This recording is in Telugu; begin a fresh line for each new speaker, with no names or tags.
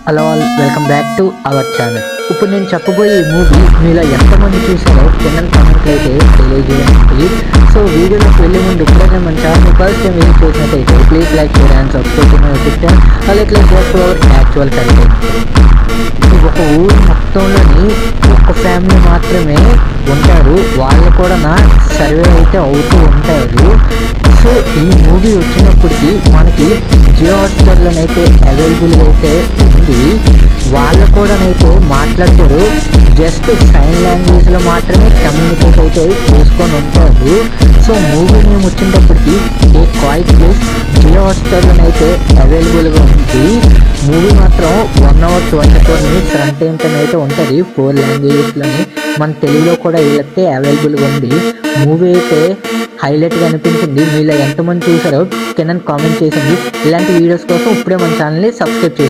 Hello all, welcome back to our channel. ఇప్పుడు నేను చెప్పబోయే ఈ మూవీ మీలో ఎంతమంది చూసారో కింద కామెంట్లు అయితే తెలియజేయండి. సో వీడియోలోకి వెళ్ళే ముందు ఇప్పుడైతే మన ఛానల్ ఫస్ట్ టైం విజిట్ చేసినట్టయితే please like share and subscribe to my YouTube channel. అలాగే got to our actual content. ఒక ఊరు మొత్తంలోని ఒక్క ఫ్యామిలీ మాత్రమే ఉంటారు, వాళ్ళు కూడా నా సర్వే అయితే అవుతూ ఉంటారు. సో ఈ మూవీ వచ్చినప్పటికీ మనకి జియో హాట్స్టార్లోనైతే అవైలబుల్గా అయితే ఉంది. వాళ్ళు కూడానైతే మాట్లాడతారు, జస్ట్ సైన్ లాంగ్వేజ్లో మాత్రమే కమ్యూనికేట్ అయితే చేసుకొని ఉంటారు. సో మూవీ మేము వచ్చినప్పటికీ ఏ క్వైట్ ప్లేస్ జియో హాట్స్టార్లోనైతే అవైలబుల్గా ఉంది. మూవీ మాత్రం 1 hour 24 minutes రన్ టైంతో అయితే ఉంటుంది 4 లాంగ్వేజెస్లోని. మన తెలుగులో కూడా వీళ్ళకి అవైలబుల్గా ఉంది. మూవీ అయితే హైలైట్గా అనిపించింది. మీలో ఎంతమంది చూసారో కింద కామెంట్ చేసింది. ఇలాంటి వీడియోస్ కోసం ఇప్పుడే మన ఛానల్ని సబ్స్క్రైబ్ చేయండి.